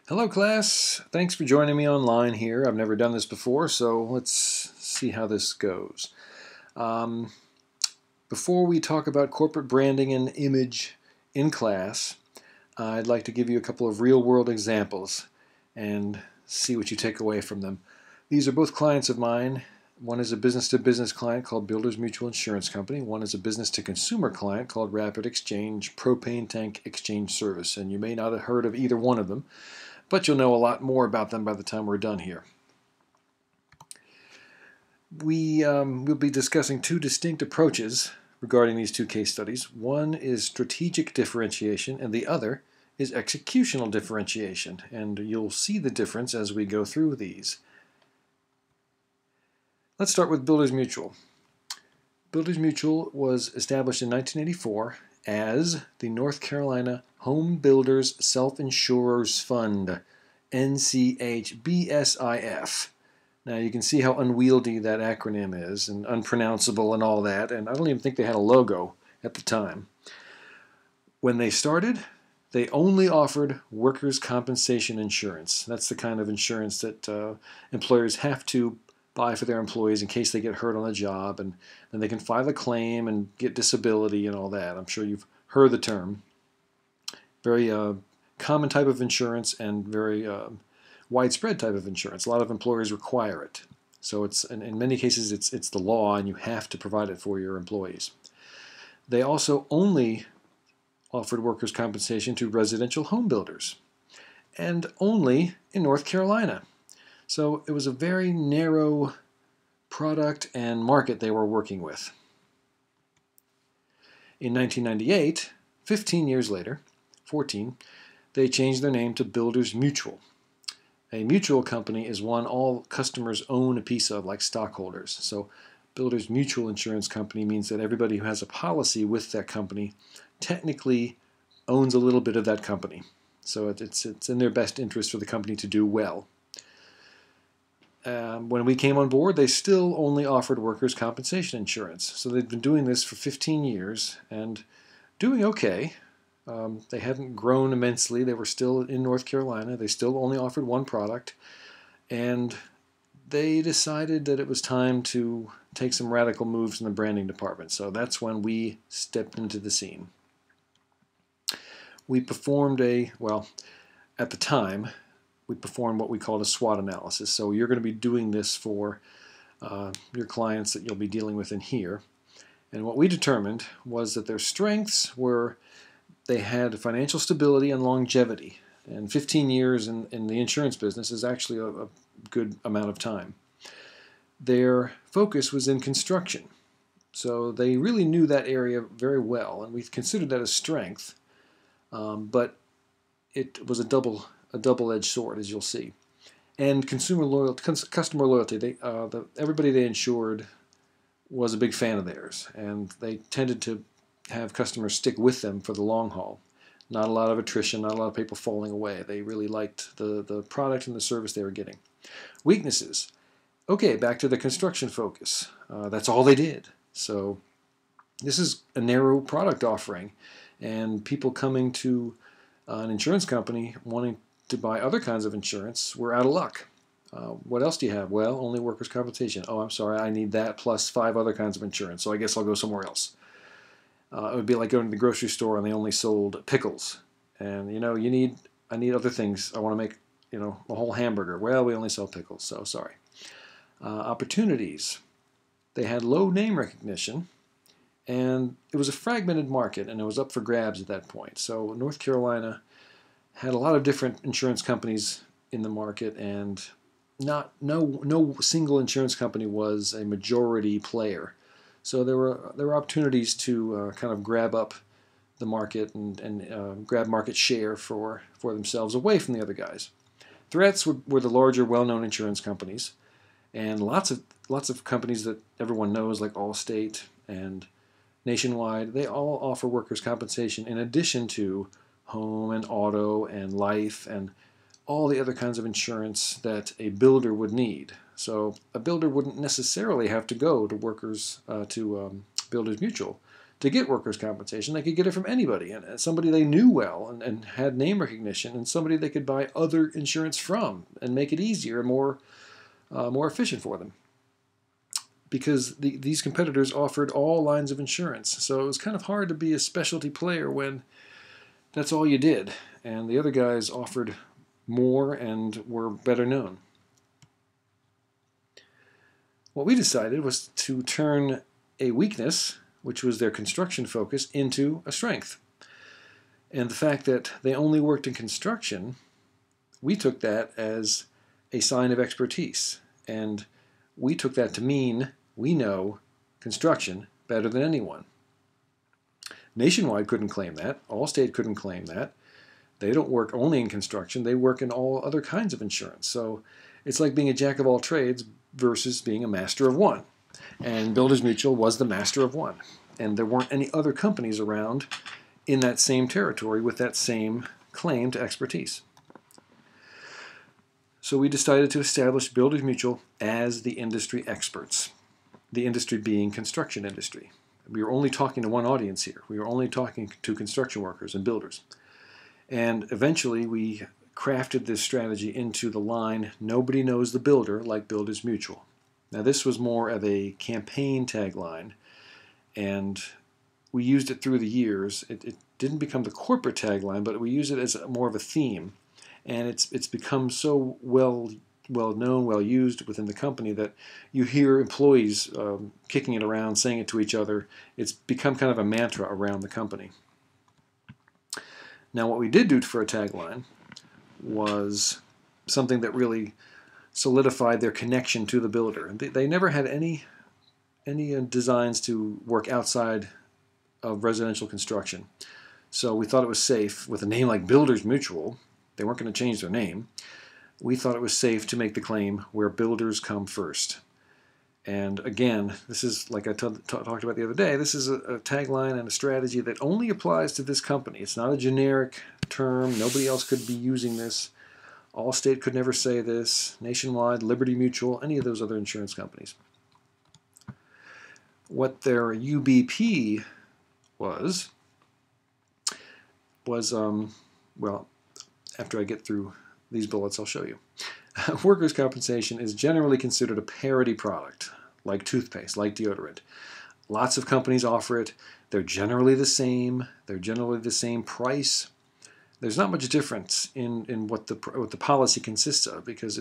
Hello class, thanks for joining me online here. I've never done this before, so let's see how this goes. Um, Before we talk about corporate branding and image in class, I'd like to give you a couple of real-world examples and see what you take away from them. These are both clients of mine. One is a business-to-business client called Builders Mutual Insurance Company. One is a business-to-consumer client called Rapid Exchange Propane Tank Exchange Service. And you may not have heard of either one of them, but you'll know a lot more about them by the time we're done here. We'll be discussing two distinct approaches regarding these two case studies. One is strategic differentiation, and the other is executional differentiation. And you'll see the difference as we go through these. Let's start with Builders Mutual. Builders Mutual was established in 1984 as the North Carolina Home Builders Self-Insurers Fund, NCHBSIF. Now you can see how unwieldy that acronym is and unpronounceable and all that, and I don't even think they had a logo at the time. When they started, they only offered workers' compensation insurance. That's the kind of insurance that employers have to buy for their employees in case they get hurt on the job, and then they can file a claim and get disability and all that. I'm sure you've heard the term. Very common type of insurance and very widespread type of insurance. A lot of employers require it. So it's in many cases it's the law, and you have to provide it for your employees. They also only offered workers' compensation to residential home builders, and only in North Carolina. So it was a very narrow product and market they were working with. In 1998, 15 years later, 14, they changed their name to Builders Mutual. A mutual company is one all customers own a piece of, like stockholders. So Builders Mutual Insurance Company means that everybody who has a policy with that company technically owns a little bit of that company. So it's in their best interest for the company to do well. When we came on board, they still only offered workers' compensation insurance. So they'd been doing this for 15 years and doing okay. They hadn't grown immensely. They were still in North Carolina. They still only offered one product. And they decided that it was time to take some radical moves in the branding department. So that's when we stepped into the scene. We performed at the time, we performed what we called a SWOT analysis. So you're going to be doing this for your clients that you'll be dealing with in here. And what we determined was that their strengths were they had financial stability and longevity. And 15 years in the insurance business is actually a good amount of time. Their focus was in construction. So they really knew that area very well, and we considered that a strength. But it was a double-edged sword, as you'll see. And customer loyalty. Everybody they insured was a big fan of theirs, and they tended to have customers stick with them for the long haul. Not a lot of attrition, not a lot of people falling away. They really liked the product and the service they were getting. Weaknesses. Okay, back to the construction focus. That's all they did. So this is a narrow product offering, and people coming to an insurance company wanting to buy other kinds of insurance were out of luck. What else do you have? Well, only workers' compensation. Oh, I'm sorry, I need that plus 5 other kinds of insurance, so I guess I'll go somewhere else. It would be like going to the grocery store and they only sold pickles. And, I need other things. I want to make, a whole hamburger. Well, we only sell pickles, so sorry. Opportunities. They had low name recognition, and it was a fragmented market, and it was up for grabs at that point. So North Carolina had a lot of different insurance companies in the market, and no single insurance company was a majority player. So there were opportunities to kind of grab up the market and grab market share for themselves away from the other guys. Threats were the larger, well-known insurance companies, and lots of companies that everyone knows, like Allstate and Nationwide. They all offer workers' compensation in addition to home and auto and life and all the other kinds of insurance that a builder would need. So a builder wouldn't necessarily have to go to Builders Mutual to get workers' compensation. They could get it from anybody, and somebody they knew well and had name recognition, and somebody they could buy other insurance from and make it easier and more efficient for them. Because these competitors offered all lines of insurance, so it was kind of hard to be a specialty player when that's all you did, and the other guys offered more and were better known. What we decided was to turn a weakness, which was their construction focus, into a strength. And the fact that they only worked in construction, we took that as a sign of expertise. And we took that to mean we know construction better than anyone. Nationwide couldn't claim that. Allstate couldn't claim that. They don't work only in construction. They work in all other kinds of insurance. So it's like being a jack of all trades versus being a master of one. And Builders Mutual was the master of one. And there weren't any other companies around in that same territory with that same claim to expertise. So we decided to establish Builders Mutual as the industry experts, the industry being construction industry. We were only talking to one audience here. We were only talking to construction workers and builders. And eventually we crafted this strategy into the line, "Nobody knows the builder like Builders Mutual." Now this was more of a campaign tagline, and we used it through the years. It didn't become the corporate tagline, but we use it as more of a theme. And it's become so well known, well used within the company that you hear employees kicking it around, saying it to each other. It's become kind of a mantra around the company. Now what we did do for a tagline was something that really solidified their connection to the builder. They never had any designs to work outside of residential construction. So we thought it was safe, with a name like Builders Mutual, they weren't going to change their name, we thought it was safe to make the claim where builders come first. And again, this is, like I talked about the other day, this is a tagline and a strategy that only applies to this company. It's not a generic term. Nobody else could be using this. Allstate could never say this. Nationwide, Liberty Mutual, any of those other insurance companies. What their UBP was well, after I get through these bullets, I'll show you. Workers' compensation is generally considered a parity product, like toothpaste, like deodorant. Lots of companies offer it. They're generally the same. They're generally the same price. There's not much difference in what the policy consists of, because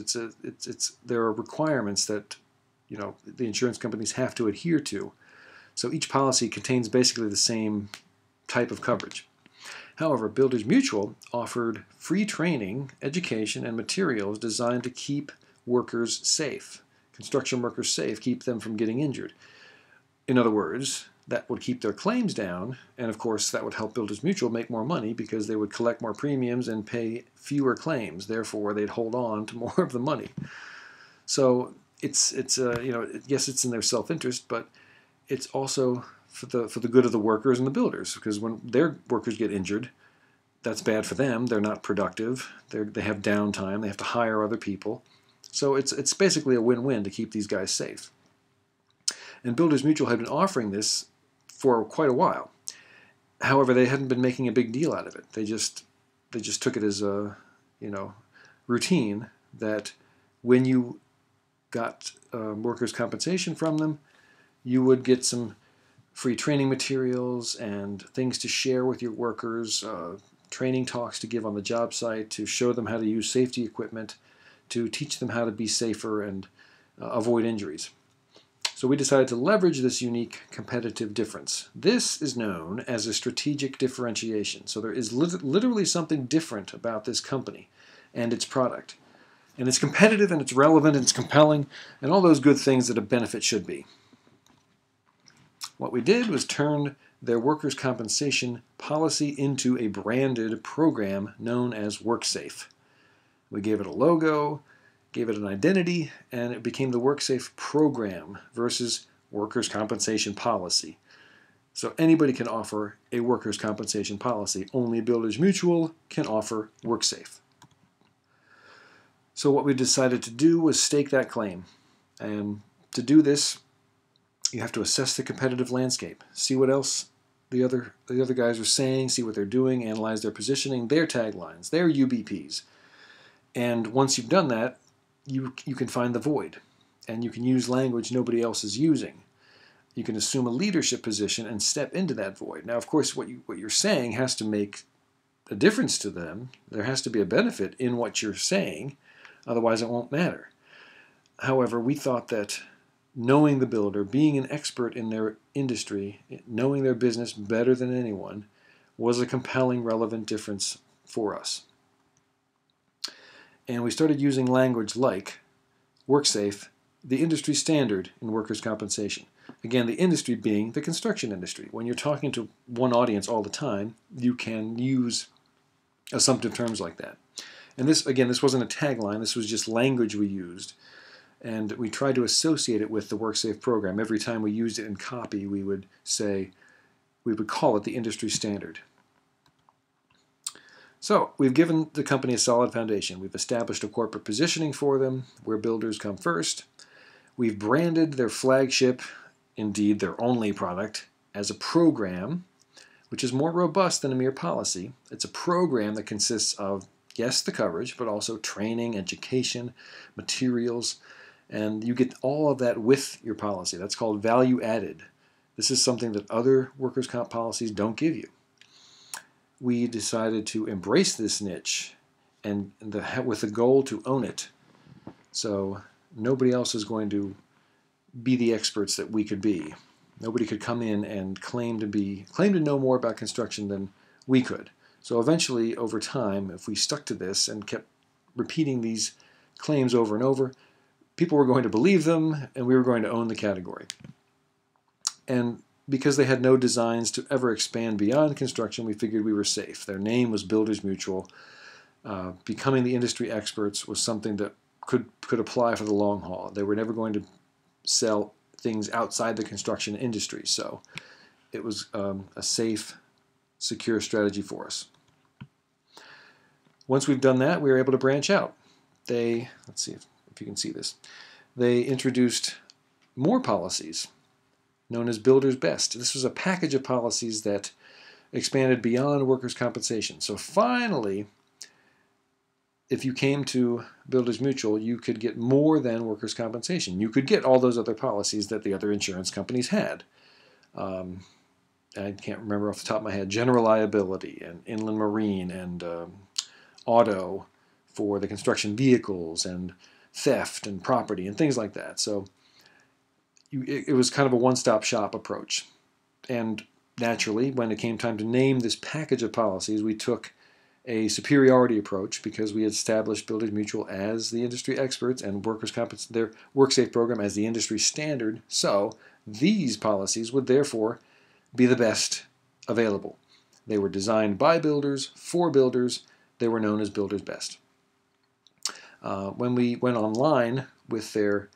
there are requirements that the insurance companies have to adhere to. So each policy contains basically the same type of coverage. However, Builders Mutual offered free training, education, and materials designed to keep workers safe, construction workers safe, keep them from getting injured. In other words, that would keep their claims down, and of course that would help Builders Mutual make more money because they would collect more premiums and pay fewer claims. Therefore, they'd hold on to more of the money. So yes, it's in their self-interest, but it's also for the good of the workers and the builders, because when their workers get injured, that's bad for them. They're not productive. They have downtime. They have to hire other people. So it's basically a win-win to keep these guys safe. And Builders Mutual had been offering this for quite a while. However, they hadn't been making a big deal out of it. They just took it as a routine that when you got workers' compensation from them, you would get some free training materials and things to share with your workers, training talks to give on the job site, to show them how to use safety equipment, to teach them how to be safer and avoid injuries. So we decided to leverage this unique competitive difference. This is known as a strategic differentiation. So there is literally something different about this company and its product. And it's competitive and it's relevant and it's compelling and all those good things that a benefit should be. What we did was turn their workers' compensation policy into a branded program known as WorkSafe. We gave it a logo, gave it an identity, and it became the WorkSafe program versus workers' compensation policy. So anybody can offer a workers' compensation policy. Only Builders Mutual can offer WorkSafe. So what we decided to do was stake that claim. And to do this, you have to assess the competitive landscape, see what else the other guys are saying, see what they're doing, analyze their positioning, their taglines, their UBPs. And once you've done that, you can find the void, and you can use language nobody else is using. You can assume a leadership position and step into that void. Now, of course, what you're saying has to make a difference to them. There has to be a benefit in what you're saying, otherwise it won't matter. However, we thought that knowing the builder, being an expert in their industry, knowing their business better than anyone, was a compelling, relevant difference for us. And we started using language like WorkSafe, the industry standard in workers' compensation. Again, the industry being the construction industry. When you're talking to one audience all the time, you can use assumptive terms like that. And this, again, this wasn't a tagline. This was just language we used. And we tried to associate it with the WorkSafe program. Every time we used it in copy, we would call it the industry standard. So we've given the company a solid foundation. We've established a corporate positioning for them, where builders come first. We've branded their flagship, indeed their only product, as a program, which is more robust than a mere policy. It's a program that consists of, yes, the coverage, but also training, education, materials, and you get all of that with your policy. That's called value added. This is something that other workers' comp policies don't give you. We decided to embrace this niche and with the goal to own it. So nobody else is going to be the experts that we could be. Nobody could come in and claim to know more about construction than we could. So eventually, over time, if we stuck to this and kept repeating these claims over and over, people were going to believe them, and we were going to own the category. And because they had no designs to ever expand beyond construction, we figured we were safe. Their name was Builders Mutual. Becoming the industry experts was something that could apply for the long haul. They were never going to sell things outside the construction industry, so it was a safe, secure strategy for us. Once we've done that, we were able to branch out. Let's see if you can see this. They introduced more policies known as Builders Best. This was a package of policies that expanded beyond workers' compensation. So finally, if you came to Builders Mutual, you could get more than workers' compensation. You could get all those other policies that the other insurance companies had. I can't remember off the top of my head. General liability and inland marine and auto for the construction vehicles and theft and property and things like that. So it was kind of a one-stop shop approach. And naturally, when it came time to name this package of policies, we took a superiority approach because we had established Builders Mutual as the industry experts and their WorkSafe program as the industry standard. So these policies would therefore be the best available. They were designed by builders, for builders. They were known as Builders Best. When we went online with their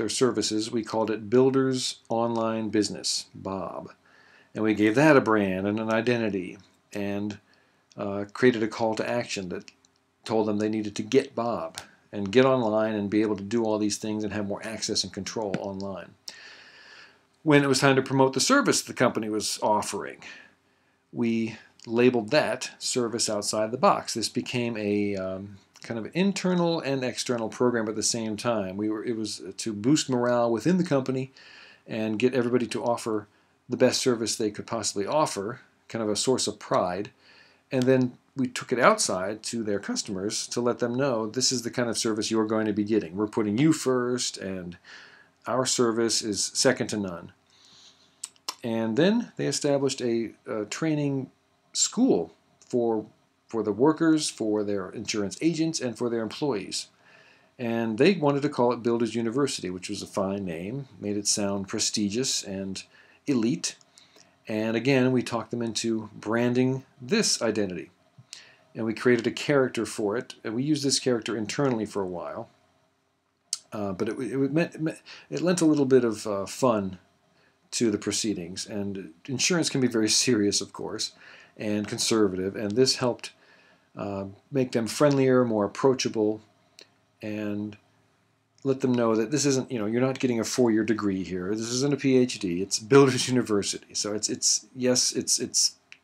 services, we called it Builders Online Business, Bob. And we gave that a brand and an identity and created a call to action that told them they needed to get Bob and get online and be able to do all these things and have more access and control online. When it was time to promote the service the company was offering, we labeled that Service Outside the Box. This became a kind of internal and external program at the same time. It was to boost morale within the company and get everybody to offer the best service they could possibly offer, kind of a source of pride. And then we took it outside to their customers to let them know this is the kind of service you're going to be getting. We're putting you first, and our service is second to none. And then they established a training school for the workers, for their insurance agents, and for their employees. And they wanted to call it Builders University, which was a fine name, made it sound prestigious and elite. And again, we talked them into branding this identity. And we created a character for it. And we used this character internally for a while. But it lent a little bit of fun to the proceedings. And insurance can be very serious, of course, and conservative. And this helped make them friendlier, more approachable, and let them know that this isn't, you're not getting a 4-year degree here. This isn't a PhD. It's Builders University. So it's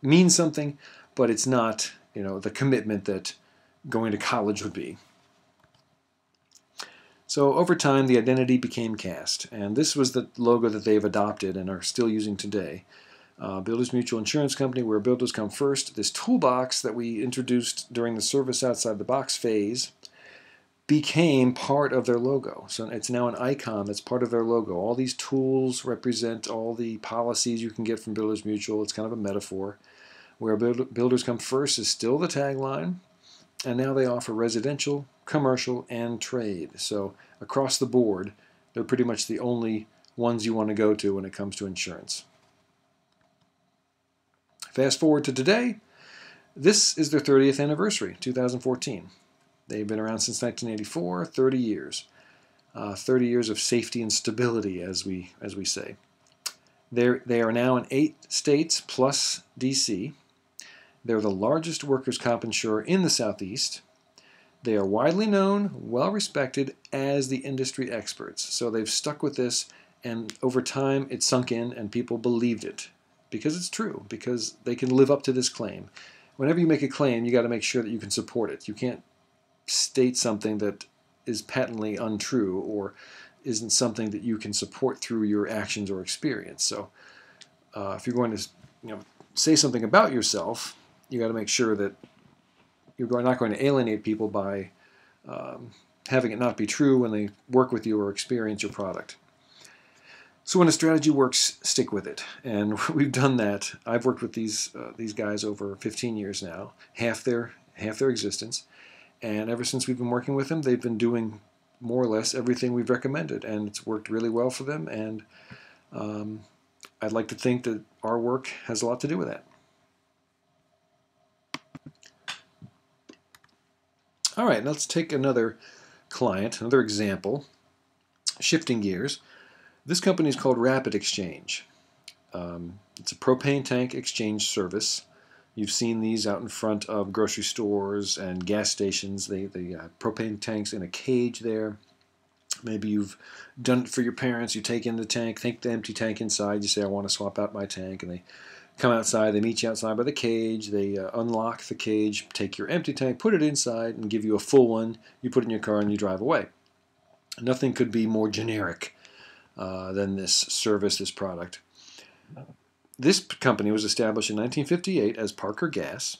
means something, but it's not, the commitment that going to college would be. So over time, the identity became cast, and this was the logo that they've adopted and are still using today. Builders Mutual Insurance Company, where builders come first. This toolbox that we introduced during the service outside the box phase became part of their logo. So it's now an icon that's part of their logo. All these tools represent all the policies you can get from Builders Mutual. It's kind of a metaphor. Where builders come first is still the tagline, and now they offer residential, commercial, and trade. So across the board, they're pretty much the only ones you want to go to when it comes to insurance. Fast forward to today. This is their 30th anniversary, 2014. They've been around since 1984, 30 years. 30 years of safety and stability, as we say. They are now in 8 states plus D.C. They're the largest workers' comp insurer in the Southeast. They are widely known, well respected as the industry experts. So they've stuck with this, and over time it sunk in and people believed it. Because it's true, because they can live up to this claim. Whenever you make a claim, you got to make sure that you can support it. You can't state something that is patently untrue or isn't something that you can support through your actions or experience. So if you're going to say something about yourself, you got to make sure that you're not going to alienate people by having it not be true when they work with you or experience your product. So when a strategy works, stick with it. And we've done that. I've worked with these guys over 15 years now, half their existence. And ever since we've been working with them, they've been doing more or less everything we've recommended. And it's worked really well for them. And I'd like to think that our work has a lot to do with that. All right, let's take another client, another example, shifting gears. This company is called Rapid Exchange. It's a propane tank exchange service. You've seen these out in front of grocery stores and gas stations. They propane tanks in a cage there. Maybe you've done it for your parents. You take in the tank, take the empty tank inside. You say, I want to swap out my tank. And they come outside. They meet you outside by the cage. They unlock the cage, take your empty tank, put it inside, and give you a full one. You put it in your car and you drive away. Nothing could be more generic than this service, this product. This company was established in 1958 as Parker Gas.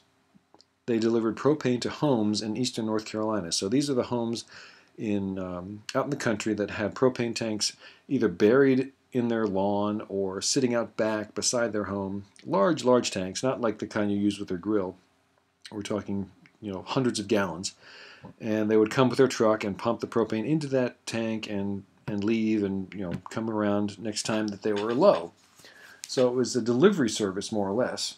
They delivered propane to homes in eastern North Carolina. So these are the homes out in the country that had propane tanks either buried in their lawn or sitting out back beside their home. Large tanks, not like the kind you use with their grill. We're talking, hundreds of gallons. And they would come with their truck and pump the propane into that tank and leave and come around next time that they were low. So it was a delivery service more or less,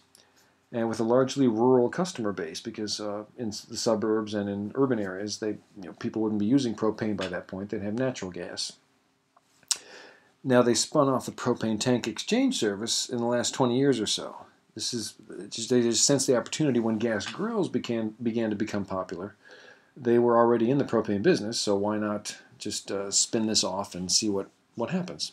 and with a largely rural customer base because in the suburbs and in urban areas, people wouldn't be using propane by that point. They'd have natural gas. Now they spun off the propane tank exchange service in the last 20 years or so. They just sensed the opportunity when gas grills began to become popular. They were already in the propane business, so why not just spin this off and see what happens?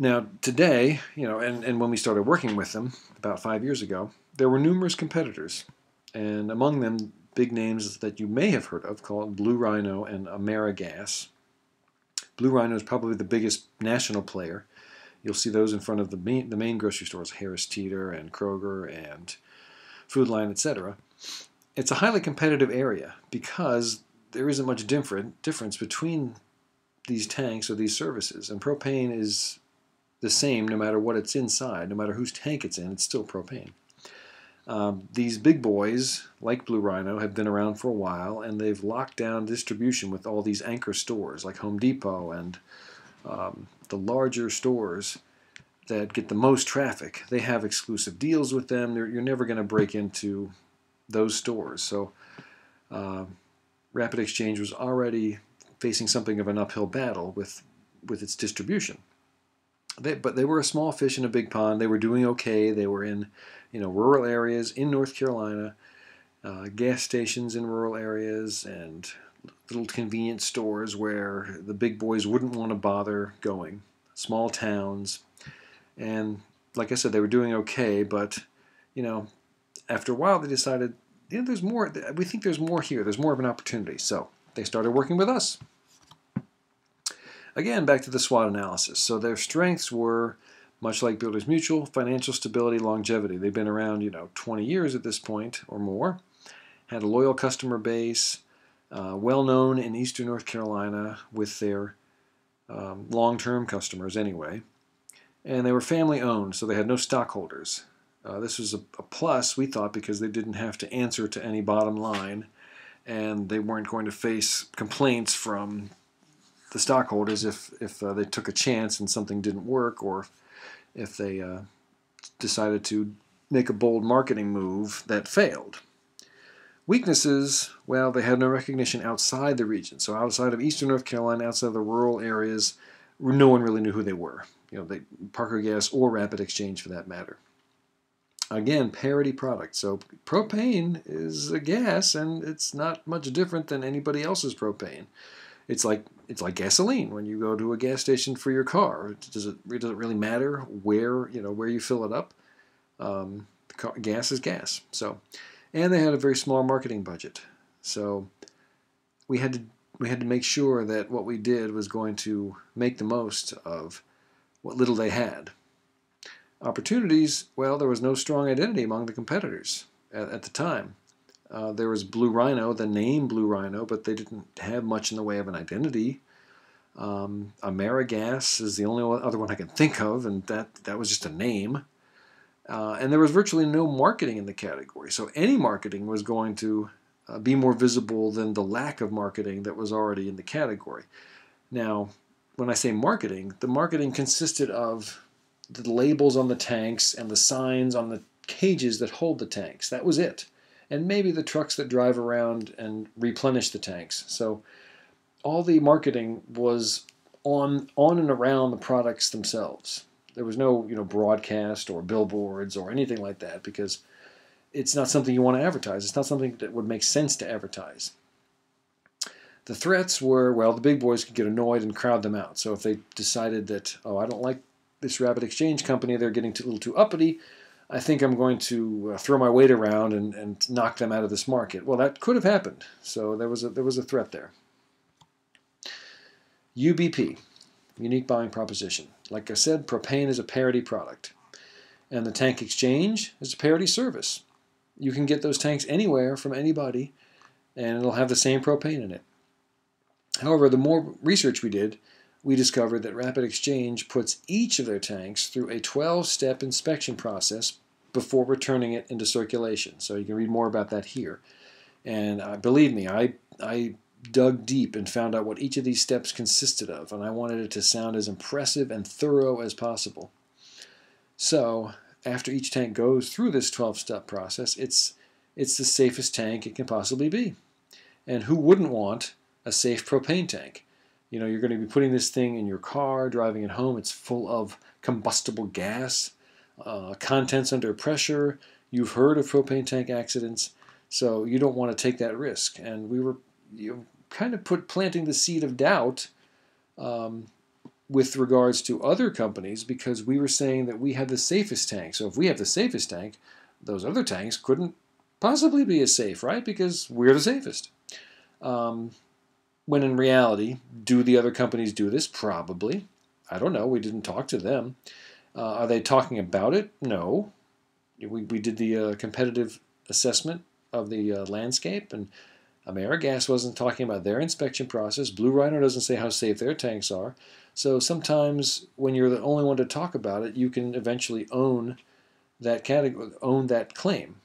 Now today, and when we started working with them about 5 years ago, there were numerous competitors, and among them big names that you may have heard of called Blue Rhino and AmeriGas. Blue Rhino is probably the biggest national player. You'll see those in front of the main grocery stores, Harris Teeter and Kroger and Food Lion, etc. It's a highly competitive area because there isn't much difference between these tanks or these services. And propane is the same no matter what it's inside, no matter whose tank it's in, it's still propane. These big boys, like Blue Rhino, have been around for a while, and they've locked down distribution with all these anchor stores like Home Depot and the larger stores that get the most traffic. They have exclusive deals with them. You're never going to break into those stores. So Rapid Exchange was already facing something of an uphill battle with its distribution. But they were a small fish in a big pond. They were doing okay. They were in rural areas in North Carolina, gas stations in rural areas, and little convenience stores where the big boys wouldn't want to bother going. Small towns. And like I said, they were doing okay, but, after a while they decided, there's more. We think there's more here. There's more of an opportunity. So they started working with us. Again, back to the SWOT analysis. So their strengths were, much like Builders Mutual, financial stability, longevity. They've been around, 20 years at this point or more. Had a loyal customer base, well known in Eastern North Carolina with their long-term customers anyway. And they were family owned, so they had no stockholders. This was a plus, we thought, because they didn't have to answer to any bottom line, and they weren't going to face complaints from the stockholders if they took a chance and something didn't work, or if they decided to make a bold marketing move that failed. Weaknesses, well, they had no recognition outside the region. So outside of Eastern North Carolina, outside of the rural areas, no one really knew who they were. Parker Gas or Rapid Exchange for that matter. Again, parity product. So propane is a gas, and it's not much different than anybody else's propane. It's like gasoline when you go to a gas station for your car. Does it really matter where you fill it up? Gas is gas. So, and they had a very small marketing budget. So we had to make sure that what we did was going to make the most of what little they had. Opportunities, well, there was no strong identity among the competitors at the time. There was Blue Rhino, the name Blue Rhino, but they didn't have much in the way of an identity. AmeriGas is the only other one I can think of, and that was just a name. And there was virtually no marketing in the category. So any marketing was going to be more visible than the lack of marketing that was already in the category. Now, when I say marketing, the marketing consisted of the labels on the tanks and the signs on the cages that hold the tanks. That was it. And maybe the trucks that drive around and replenish the tanks. So all the marketing was on and around the products themselves. There was no broadcast or billboards or anything like that, because it's not something you want to advertise. It's not something that would make sense to advertise. The threats were, well, the big boys could get annoyed and crowd them out. So if they decided that, I don't like this Rapid Exchange company, they're getting a little too uppity, I think I'm going to throw my weight around and knock them out of this market. Well, that could have happened. So there was a threat there. UBP, unique buying proposition. Like I said, propane is a parity product. And the tank exchange is a parity service. You can get those tanks anywhere from anybody, and it'll have the same propane in it. However, the more research we did, we discovered that Rapid Exchange puts each of their tanks through a 12-step inspection process before returning it into circulation. So you can read more about that here. And believe me, I dug deep and found out what each of these steps consisted of, and I wanted it to sound as impressive and thorough as possible. So after each tank goes through this 12-step process, it's the safest tank it can possibly be. And who wouldn't want a safe propane tank? You're going to be putting this thing in your car, driving it home. It's full of combustible gas, contents under pressure. You've heard of propane tank accidents, so you don't want to take that risk. And we were kind of planting the seed of doubt with regards to other companies, because we were saying that we had the safest tank. So if we have the safest tank, those other tanks couldn't possibly be as safe, right? Because we're the safest. When in reality, do the other companies do this? Probably. I don't know. We didn't talk to them. Are they talking about it? No. We did the competitive assessment of the landscape, and AmeriGas wasn't talking about their inspection process. Blue Rhino doesn't say how safe their tanks are. So sometimes when you're the only one to talk about it, you can eventually own that category, own that claim.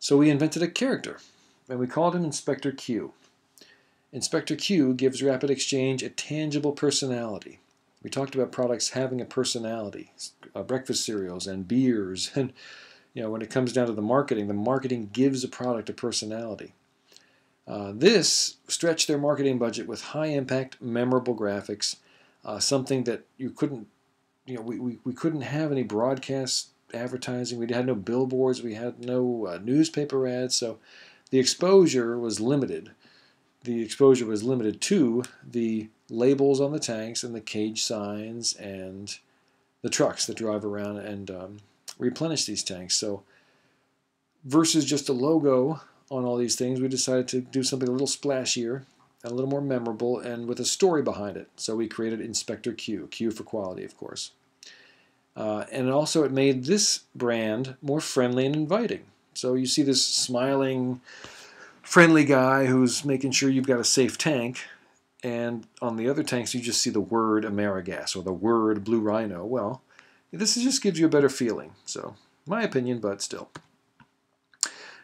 So we invented a character, and we called him Inspector Q. Inspector Q gives Rapid Exchange a tangible personality. We talked about products having a personality, breakfast cereals and beers, and when it comes down to the marketing gives a product a personality. This stretched their marketing budget with high-impact, memorable graphics, something that you couldn't, we couldn't have any broadcast advertising. We had no billboards. We had no newspaper ads. So the exposure was limited. The exposure was limited to the labels on the tanks and the cage signs and the trucks that drive around and replenish these tanks. So versus just a logo on all these things, we decided to do something a little splashier, a little more memorable, and with a story behind it. So we created Inspector Q, Q for quality, of course. And also it made this brand more friendly and inviting. So you see this smiling, friendly guy who's making sure you've got a safe tank, and on the other tanks you just see the word AmeriGas or the word Blue Rhino. Well, this just gives you a better feeling. So, my opinion, but still.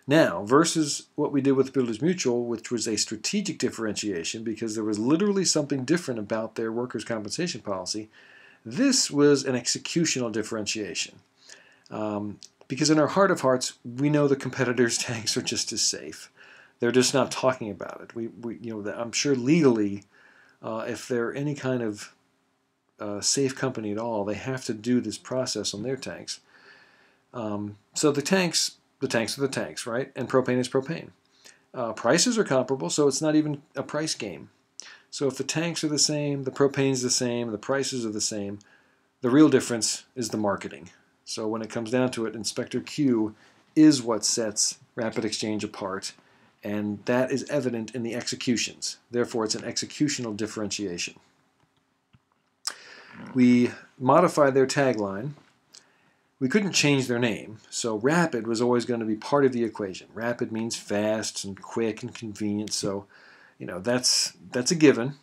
Now, versus what we did with Builders Mutual, which was a strategic differentiation because there was literally something different about their workers' compensation policy, this was an executional differentiation. Because in our heart of hearts, we know the competitors' tanks are just as safe. They're just not talking about it. I'm sure legally, if they're any kind of safe company at all, they have to do this process on their tanks. So the tanks are the tanks, right? And propane is propane. Prices are comparable, so it's not even a price game. So if the tanks are the same, the propane's the same, the prices are the same, the real difference is the marketing. So when it comes down to it, Inspector Q is what sets Rapid Exchange apart, and that is evident in the executions. Therefore, it's an executional differentiation. We modified their tagline. We couldn't change their name, so Rapid was always going to be part of the equation. Rapid means fast and quick and convenient, so that's a given.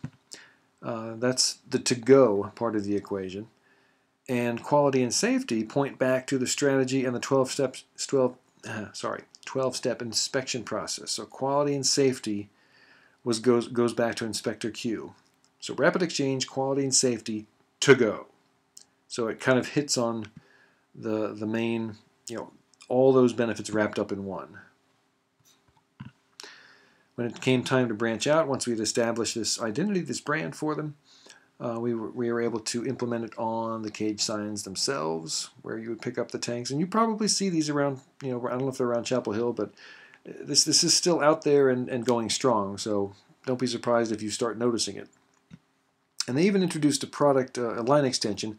That's the to-go part of the equation. And quality and safety point back to the strategy and the 12-step inspection process. So quality and safety goes back to Inspector Q. So Rapid Exchange, quality and safety, to go. So it kind of hits on the main, all those benefits wrapped up in one. When it came time to branch out, once we'd established this identity, this brand for them, we were able to implement it on the cage signs themselves, where you would pick up the tanks. And you probably see these around, I don't know if they're around Chapel Hill, but this is still out there and going strong. So don't be surprised if you start noticing it. And they even introduced a product, a line extension,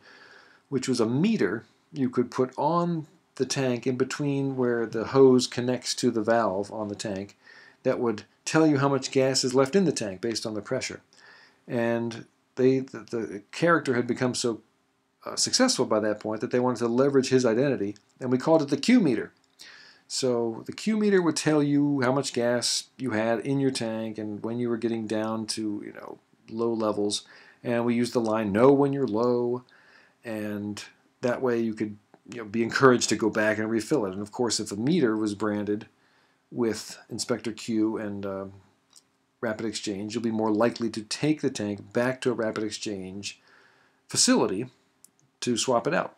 which was a meter you could put on the tank in between where the hose connects to the valve on the tank that would tell you how much gas is left in the tank based on the pressure. And the character had become so successful by that point that they wanted to leverage his identity, and we called it the Q meter. So the Q meter would tell you how much gas you had in your tank and when you were getting down to low levels, and we used the line "know when you're low," and that way you could be encouraged to go back and refill it. And of course, if a meter was branded with Inspector Q and Rapid Exchange, you'll be more likely to take the tank back to a Rapid Exchange facility to swap it out.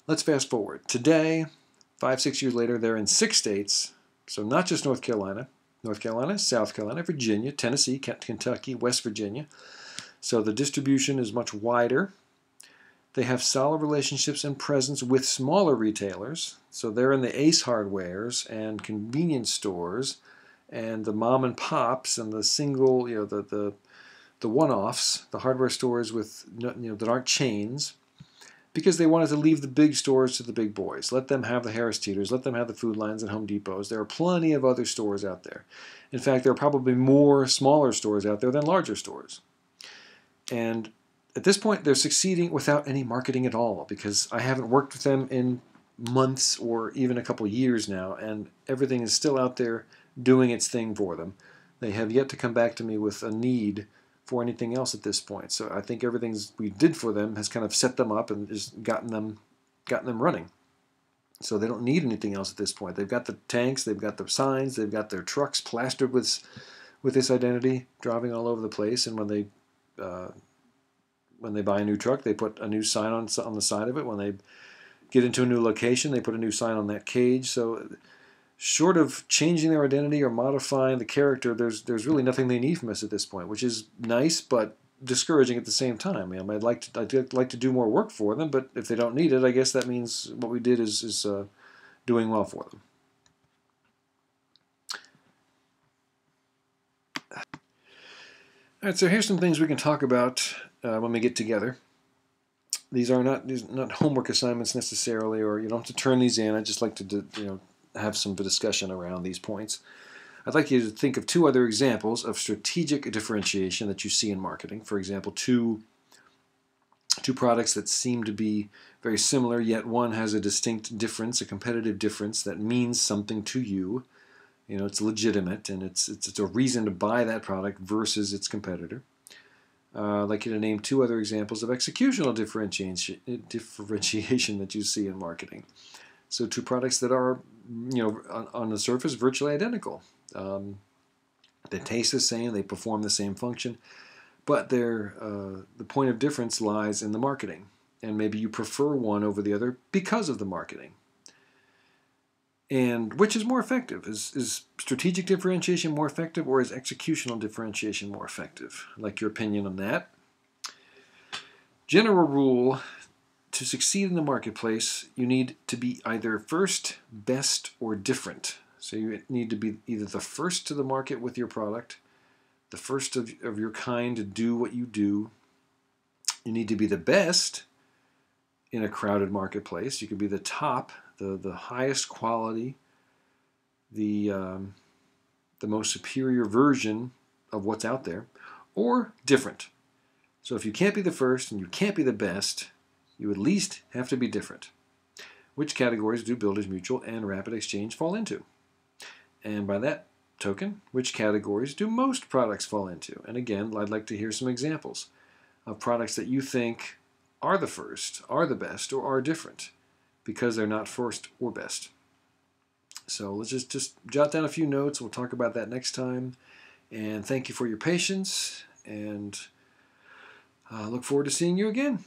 Let's fast forward. Today, 5-6 years later, they're in 6 states, so not just North Carolina, South Carolina, Virginia, Tennessee, Kentucky, West Virginia. So the distribution is much wider. They have solid relationships and presence with smaller retailers. So they're in the Ace Hardwares and convenience stores and the mom and pops and the single, the one-offs, the hardware stores with that aren't chains, because they wanted to leave the big stores to the big boys. Let them have the Harris Teeters, let them have the Food Lions and Home Depots. There are plenty of other stores out there. In fact, there are probably more smaller stores out there than larger stores. And at this point, they're succeeding without any marketing at all, because I haven't worked with them in months or even a couple years now, and everything is still out there doing its thing for them. They have yet to come back to me with a need for anything else at this point. So I think everything we did for them has kind of set them up and just gotten them running. So they don't need anything else at this point. They've got the tanks, they've got the signs, they've got their trucks plastered with this identity, driving all over the place. And when they buy a new truck, they put a new sign on the side of it. When they get into a new location, they put a new sign on that cage. So short of changing their identity or modifying the character, there's really nothing they need from us at this point, which is nice but discouraging at the same time. I'd like to do more work for them, but if they don't need it, I guess that means what we did is doing well for them. All right, so here's some things we can talk about when we get together. These are not homework assignments necessarily, or you don't have to turn these in. I just like to have some discussion around these points. I'd like you to think of two other examples of strategic differentiation that you see in marketing. For example, two products that seem to be very similar, yet one has a distinct difference, a competitive difference that means something to you. You know, it's legitimate and it's a reason to buy that product versus its competitor. I'd like you to name two other examples of executional differentiation that you see in marketing. So two products that are, on the surface virtually identical. They taste the same, they perform the same function, but the point of difference lies in the marketing. And maybe you prefer one over the other because of the marketing. And which is more effective? Is strategic differentiation more effective, or is executional differentiation more effective? I'd like your opinion on that. General rule: to succeed in the marketplace, you need to be either first, best, or different. So you need to be either the first to the market with your product, the first of your kind to do what you do. You need to be the best in a crowded marketplace. You could be the top, the highest quality, the most superior version of what's out there, or different. So if you can't be the first and you can't be the best, you at least have to be different. Which categories do Builders Mutual and Rapid Exchange fall into? And by that token, which categories do most products fall into? And again, I'd like to hear some examples of products that you think are the first, are the best, or are different because they're not first or best. So let's just jot down a few notes. We'll talk about that next time. And thank you for your patience, and look forward to seeing you again.